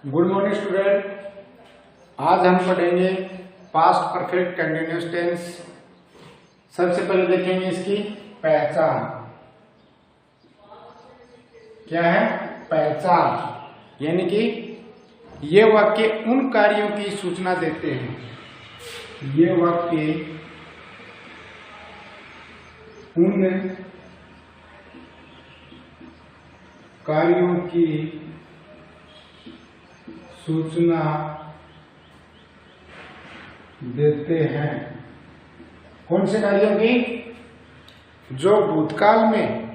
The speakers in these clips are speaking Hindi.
Good morning student. आज हम पढ़ेंगे पास्ट परफेक्ट कंटिन्यूअस टेंस। सबसे पहले देखेंगे इसकी पहचान। क्या है? पहचान यानी कि ये वाक्य उन कार्यों की सूचना देते हैं। ये वाक्य उन कार्यों की सूचना देते हैं। कौन से कार्यों की? जो भूतकाल में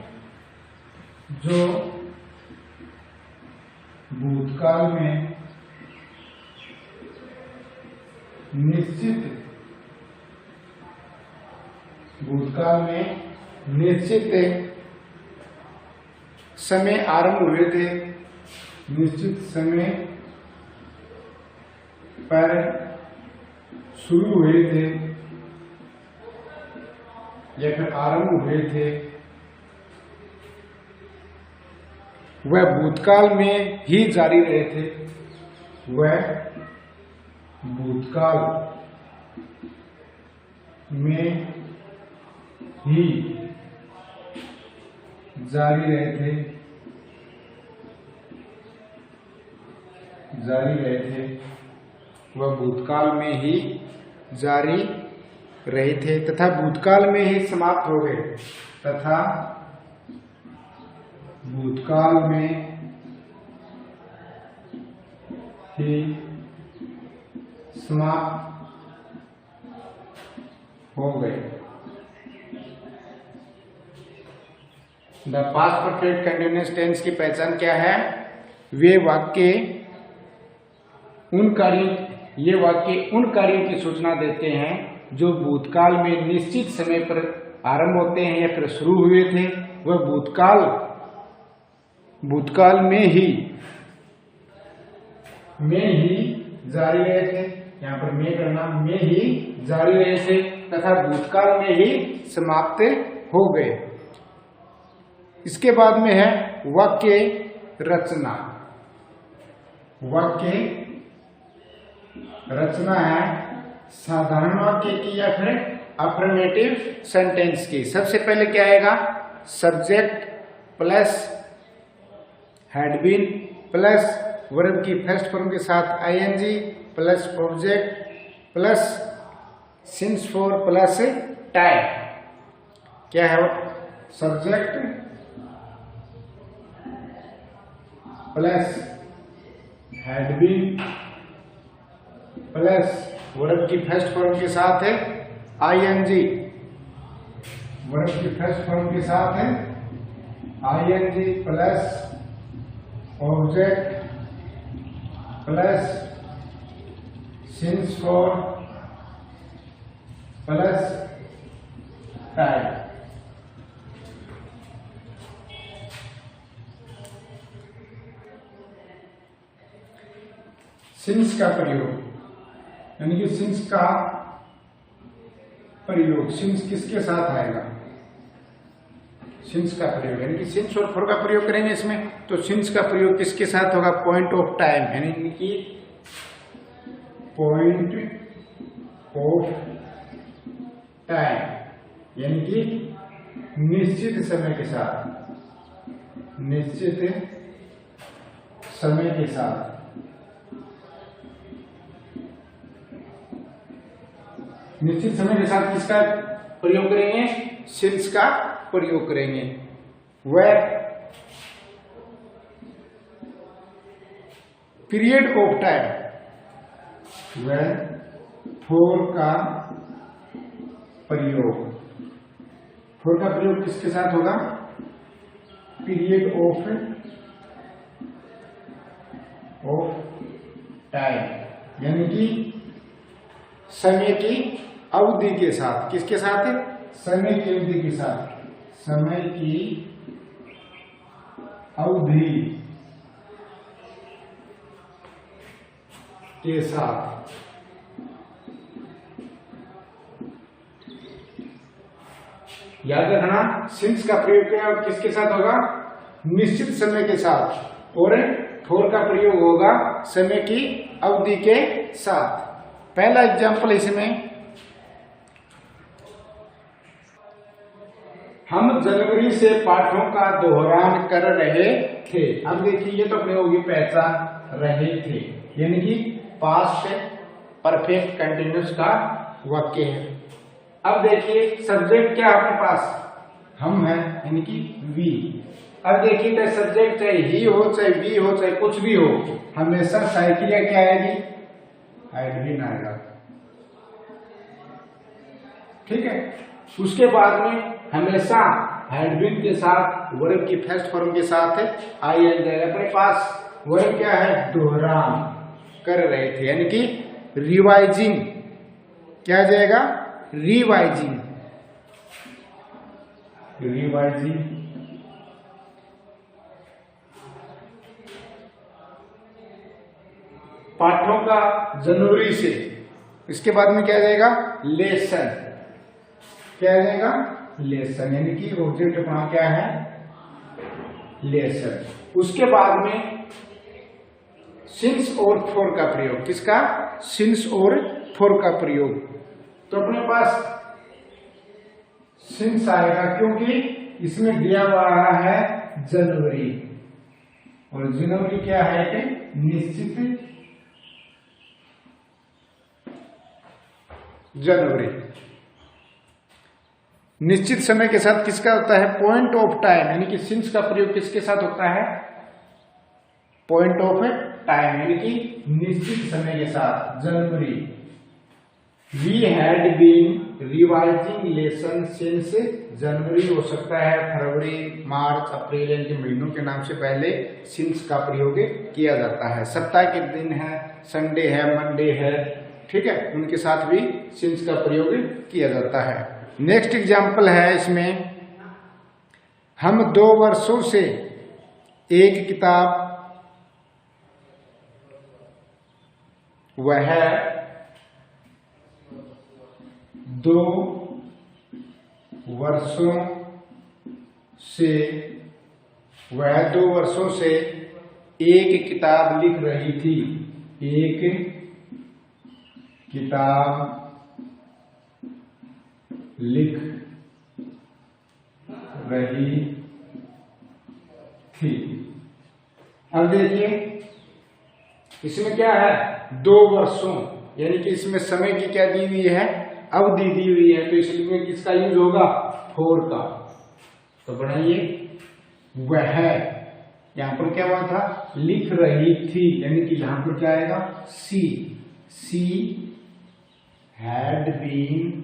निश्चित समय आरंभ हुए थे, निश्चित समय पर शुरू हुए थे या फिर आरंभ हुए थे, वह भूतकाल में ही जारी रहे थे। वह भूतकाल में ही जारी रहे थे। वह भूतकाल में ही जारी रहे थे तथा भूतकाल में ही समाप्त हो गए। तथा भूतकाल में ही समाप्त हो गए। The past perfect continuous tense की पहचान क्या है? ये वाक्य उन कार्यों की सूचना देते हैं जो भूतकाल में निश्चित समय पर आरंभ होते हैं या फिर शुरू हुए थे। वह भूतकाल में ही जारी रहे थे। यहाँ पर में ही जारी रहे थे तथा भूतकाल में ही समाप्त हो गए। इसके बाद में है वाक्य रचना। वाक्य रचना है साधारण वाक्य की या फिर अफर्मेटिव सेंटेंस की। सबसे पहले क्या आएगा? Subject plus had been plus verb की फर्स्ट फॉर्म के साथ ING plus object plus since for plus time. क्या है? Subject plus had been plus verb की फर्स्ट फॉर्म के साथ है आईएनजी, वर्ब की फर्स्ट फॉर्म के साथ है ING plus object plus since for plus time. सिंस का प्रयोग यानी कि सिंस किसके साथ आएगा? सिंस का प्रयोग यानी कि सिंस और फॉर का प्रयोग करेंगे इसमें। तो सिंस का प्रयोग किसके साथ होगा? पॉइंट ऑफ टाइम यानी कि पॉइंट ऑफ टाइम यानी कि निश्चित समय के साथ। निश्चित समय के साथ किसका प्रयोग करेंगे? सिंस का प्रयोग करेंगे। वह पीरियड ऑफ टाइम, वह फोर का प्रयोग किसके साथ होगा? पीरियड ऑफ टाइम यानी कि समय की अवधि के साथ। किसके साथ? समय की अवधि के साथ। समय की अवधि के साथ। याद रखना, सिंस का प्रयोग किसके साथ होगा? निश्चित समय के साथ और फोर का प्रयोग होगा समय की अवधि के साथ। पहला एग्जाम्पल इसमें, हम जनवरी से पाठों का दोहरान कर रहे थे। अब देखिए ये तो अपने होगी पहचान रहे थे, यानी कि पास्ट परफेक्ट कंटिन्यूस का वाक्य है। अब देखिए सब्जेक्ट क्या है अपने पास, हम है, यानी कि वी। अब देखिए चाहे सब्जेक्ट चाहे ही हो चाहे वी हो चाहे कुछ भी हो, हमेशा साइकिल क्या आएगी, हैड बीन आएगा। ठीक है, उसके बाद में हमेशा हैड बीन के साथ वर्ब की फर्स्ट फॉर्म के साथ आई एन जाएगा। अपने पास वर्ब क्या है, दोहरान कर रहे थे, यानी कि रिवाइजिंग। क्या आ जाएगा, रिवाइजिंग, रिवाइजिंग। पाठों का जनवरी से, इसके बाद में क्या आ जाएगा, लेसन। क्या आ जाएगा, लेसन, यानी कि ऑब्जेक्ट अपना क्या है, लेसन। उसके बाद में सिंस और फॉर का प्रयोग, किसका, सिंस और फॉर का प्रयोग। तो अपने पास सिंस आएगा क्योंकि इसमें दिया हुआ है जनवरी, और जनवरी क्या है कि निश्चित जनवरी। निश्चित समय के साथ किसका होता है, पॉइंट ऑफ टाइम, यानी कि सिंस का प्रयोग किसके साथ होता है, पॉइंट ऑफ टाइम, यानी कि निश्चित समय के साथ, जनवरी। We had been revising lesson since January, हो सकता है फरवरी, मार्च, अप्रैल इनके महीनों के नाम से पहले सिंस का प्रयोग किया जाता है। सप्ताह के दिन है, संडे है, मंडे है, ठीक है, उनके साथ भी सिंस का प्रयोग किया जाता है। नेक्स्ट एग्जाम्पल है इसमें, हम 2 वर्षों से एक किताब, वह 2 वर्षों से, वह 2 वर्षों से एक किताब लिख रही थी, एक किताब लिख रही थी। अब देखिए इसमें क्या है, 2 वर्षों, यानी कि इसमें समय की क्या दी हुई है, अवधि दी हुई है, तो इसलिए किसका यूज होगा, फोर का। तो बनाइए, वह, यहां पर क्या हुआ था, लिख रही थी, यानी कि यहां पर क्या आएगा, सी। सी हैड बीन,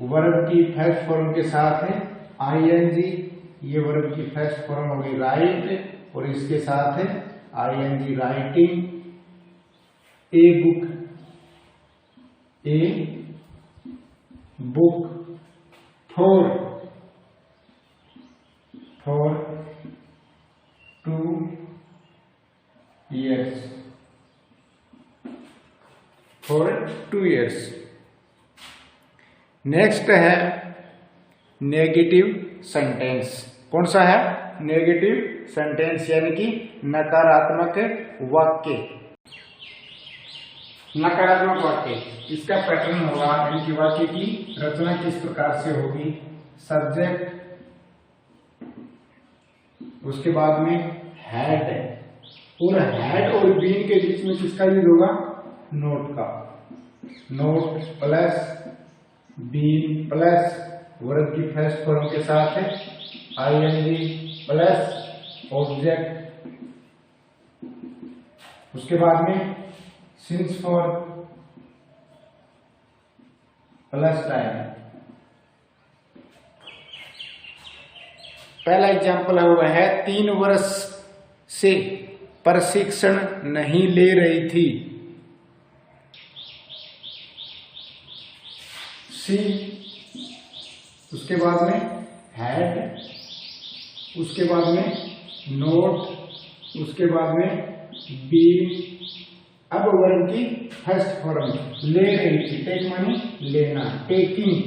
वर्ब की फर्स्ट फॉर्म के साथ है आईएनजी, ये वर्ब की फर्स्ट फॉर्म होगी राइट, और इसके साथ है ING, writing a book, a book, for 2 years, for 2 years। Next है नेगेटिव सेंटेंस। कौन सा है, नेगेटिव सेंटेंस, यानी कि नकारात्मक वाक्य। नकारात्मक वाक्य, इसका पैटर्न होगा, यानी कि वाक्य की रचना किस प्रकार से होगी, सब्जेक्ट, उसके बाद में हैड, और हैड और बीन के बीच में किसका यूज होगा, नोट का। Not plus been plus verb की फर्स्ट फॉर्म के साथ है आईएनजी प्लस ऑब्जेक्ट, उसके बाद में सिंस फॉर प्लस टाइम। पहला एग्जाम्पल है वह है 3 वर्ष से प्रशिक्षण नहीं ले रही थी, सी, उसके बाद में हैड, उसके बाद में नोट, उसके बाद में बी। अब वर्ब की फर्स्ट फॉर्म, ले रही थी, टेक मानी लेना, टेकिंग।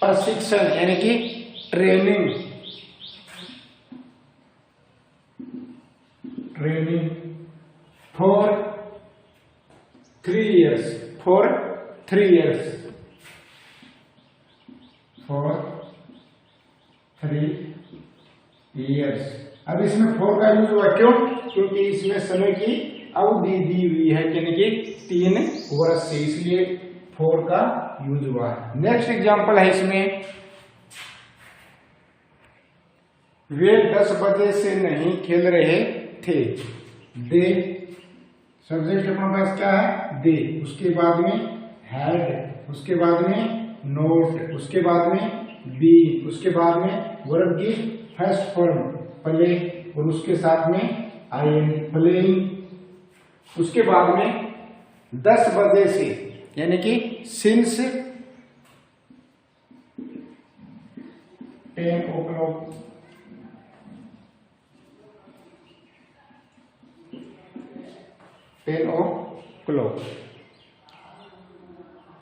प्रशिक्षण यानी कि training, training for 3 years, for 3 years, for 3 years। अब इसमें 4 का यूज हुआ, क्यों? क्योंकि इसमें समय की अवधि दी हुई है, यानी कि 3 वर्ष से, इसलिए 4 का यूज हुआ है। नेक्स्ट एग्जांपल है इसमें, वे 10 बजे से नहीं खेल रहे थे। दे, सब्जेक्ट अपने पास क्या है? दे, उसके बाद में हैड, उसके बाद में नोट, उसके बाद में बी, उसके बाद में वर्ब की फर्स्ट फॉर्म प्ले, और उसके साथ में आईएन प्लेइंग, उसके बाद में 10 बजे से, यानी कि सिंस 10 o'clock, 10 o'clock।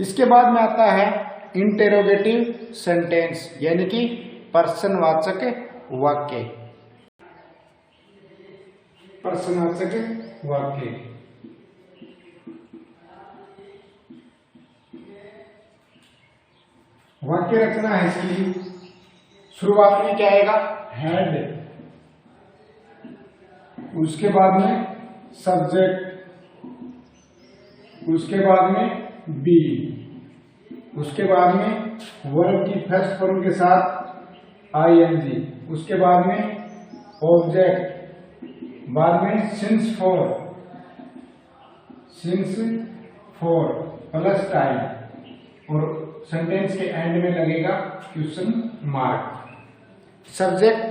इसके बाद में आता है इंटेरोगेटिव सेंटेंस, यानी कि प्रश्नवाचक वाक्य, प्रश्नवाचक वाक्य। वाक्य रचना है इसकी, शुरुआत में क्या आएगा? हैड, उसके बाद में सब्जेक्ट, उसके बाद में बी, उसके बाद में वर्ब की फर्स्ट फॉर्म के साथ आईएनजी, उसके बाद में ऑब्जेक्ट, बाद में सिंस फॉर प्लस टाइम, और सेंटेंस के एंड में लगेगा question mark. Subject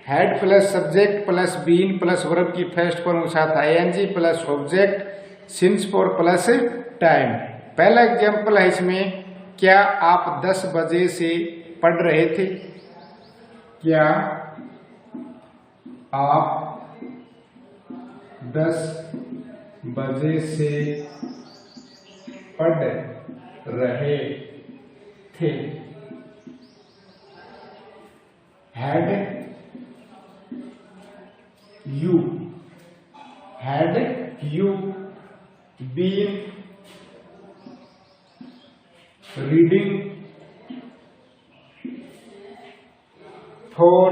had plus subject plus been plus verb की फर्स्ट फॉर्म के साथ ING plus object since for plus time. पहला एग्जाम्पल है इसमें, क्या आप 10 बजे से पढ़ रहे थे? क्या आप 10 बजे से पढ़ रहे थे? Had you been reading for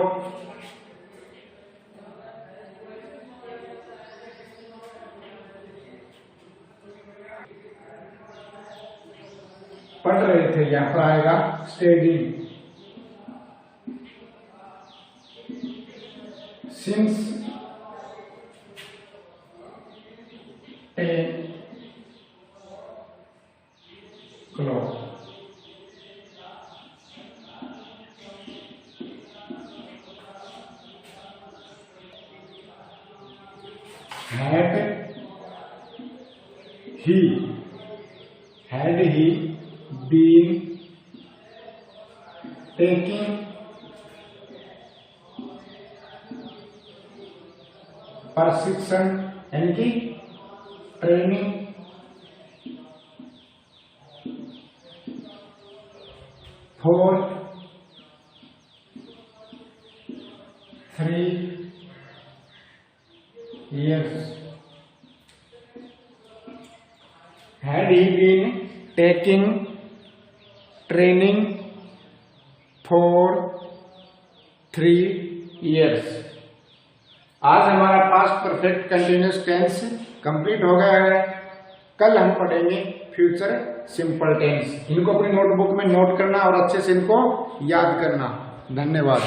पढ़ रहे थे, यहां पर आएगा study. Since 10 o'clock, had he been taking प्रशिक्षण, यानी कि training for 3 years? Had he been taking training for 3 years? आज हमारा past perfect continuous tense complete हो गया है। कल हम पढ़ेंगे फ्यूचर सिंपल टेंस। इनको अपनी नोटबुक में नोट करना और अच्छे से इनको याद करना। धन्यवाद।